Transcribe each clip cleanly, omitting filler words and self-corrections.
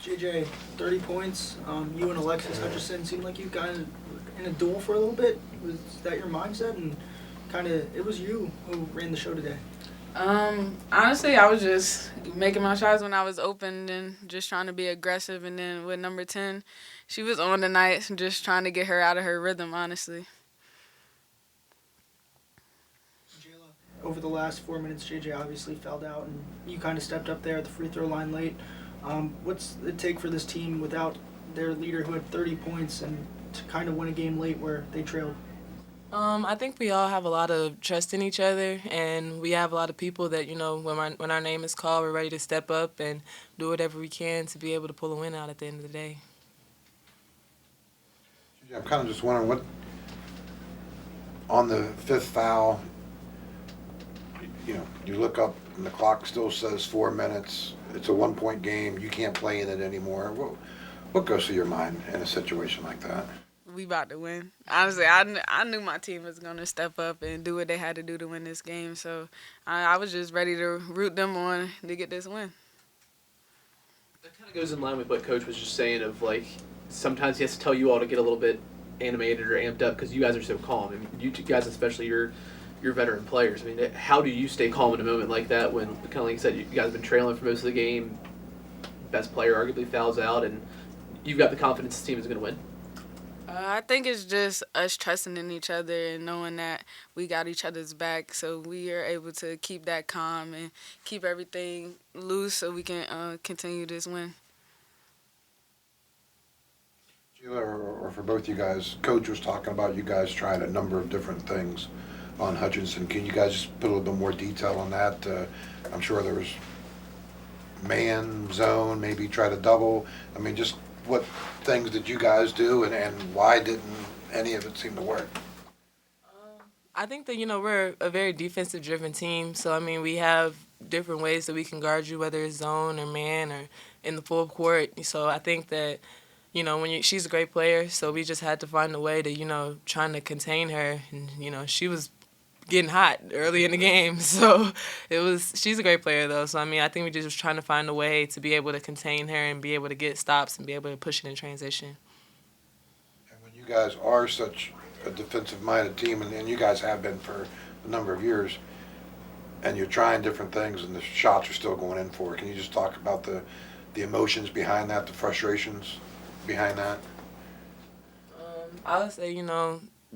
JJ, 30 points. You and Alexis Hutchison seemed like you guys in a duel for a little bit. Was that your mindset? And kind of, it was you who ran the show today. Honestly, I was just making my shots when I was open and just trying to be aggressive. And then with number 10, she was on tonight, just trying to get her out of her rhythm, honestly. Jayla, over the last 4 minutes, JJ obviously fouled out, and you kind of stepped up there at the free throw line late. What's it take for this team without their leader who had 30 points and to kind of win a game late where they trailed? I think we all have a lot of trust in each other, and we have a lot of people that, when our name is called, we're ready to step up and do whatever we can to be able to pull a win out at the end of the day. I'm kind of just wondering what, on the fifth foul, you look up and the clock still says 4 minutes. It's a 1-point game. You can't play in it anymore. What goes through your mind in a situation like that? We about to win. Honestly, I knew my team was going to step up and do what they had to do to win this game. So I was just ready to root them on to get this win. That kind of goes in line with what Coach was just saying of, like, sometimes he has to tell you all to get a little bit animated or amped up because you guys are so calm. I mean, you two guys especially, you're veteran players. I mean, how do you stay calm in a moment like that when, kind of like you said, you guys have been trailing for most of the game, best player arguably fouls out, and you've got the confidence the team is going to win? I think it's just us trusting in each other and knowing that we got each other's back, so we are able to keep that calm and keep everything loose so we can continue this win. Jayla, or for both you guys, Coach was talking about you guys trying a number of different things on Hutchinson. Can you guys just put a little bit more detail on that? I'm sure there was man, zone, maybe try to double. I mean, just what things did you guys do, and why didn't any of it seem to work? I think that, we're a very defensive-driven team. So, I mean, we have different ways that we can guard you, whether it's zone or man or in the full court. So I think that, she's a great player, so we just had to find a way to, trying to contain her. And, she was getting hot early in the game. So she's a great player, though. So, I mean, I think we just was trying to find a way to be able to contain her and be able to get stops and be able to push it in transition. And when you guys are such a defensive-minded team, and you guys have been for a number of years, and you're trying different things and the shots are still going in for it, can you just talk about the emotions behind that, the frustrations behind that? I would say,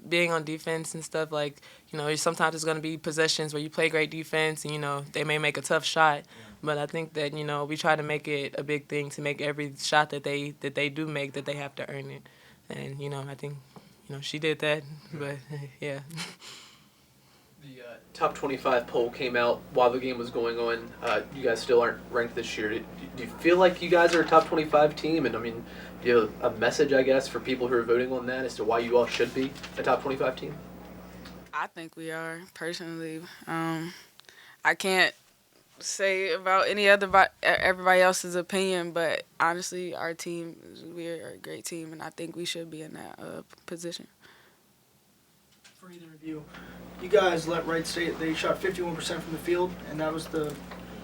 being on defense and stuff, like, sometimes it's going to be possessions where you play great defense and, they may make a tough shot. But I think that, we try to make it a big thing to make every shot that they do make, that they have to earn it. And, I think, she did that. But, yeah. The top 25 poll came out while the game was going on. You guys still aren't ranked this year. Do you feel like you guys are a top 25 team? And, I mean, do you have a message, I guess, for people who are voting on that as to why you all should be a top 25 team? I think we are, personally. I can't say about everybody else's opinion, but honestly, our team, we're a great team, and I think we should be in that position. For either of you, you guys let Wright State, they shot 51% from the field, and that was the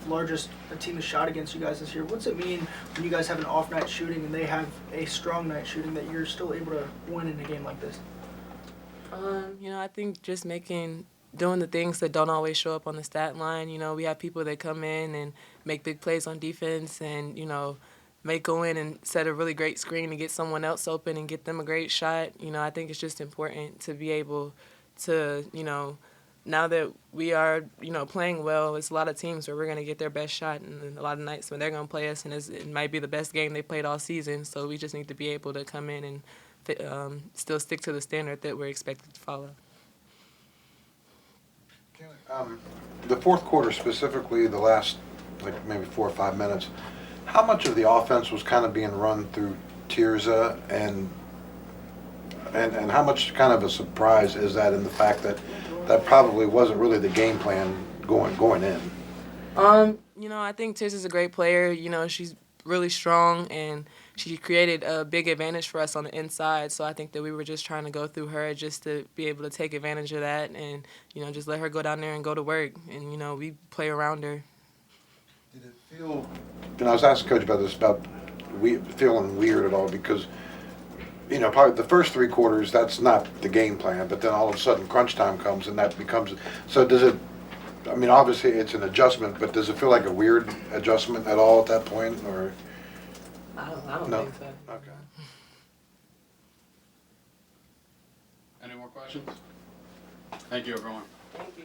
largest a team has shot against you guys this year. What's it mean when you guys have an off night shooting and they have a strong night shooting that you're still able to win in a game like this? I think just doing the things that don't always show up on the stat line. We have people that come in and make big plays on defense and, may go in and set a really great screen to get someone else open and get them a great shot. I think it's just important to be able to, now that we are, playing well, it's a lot of teams where we're going to get their best shot, and a lot of nights when they're going to play us, and it might be the best game they played all season. So we just need to be able to come in and still stick to the standard that we're expected to follow. The fourth quarter specifically, the last maybe 4 or 5 minutes, how much of the offense was kind of being run through Tirza, and how much kind of a surprise is that in the fact that probably wasn't really the game plan going in? I think Tirza's a great player. She's really strong, and she created a big advantage for us on the inside. So I think that we were just trying to go through her just to be able to take advantage of that and, just let her go down there and go to work. And, we play around her. Did it feel, I was asking Coach about this, about feeling weird at all? Because, you know, probably the first 3 quarters, that's not the game plan, but then all of a sudden crunch time comes and that becomes, so does it, I mean, obviously it's an adjustment, but does it feel like a weird adjustment at all at that point, or? I don't No. think so. Okay. Any more questions? Thank you, everyone. Thank you.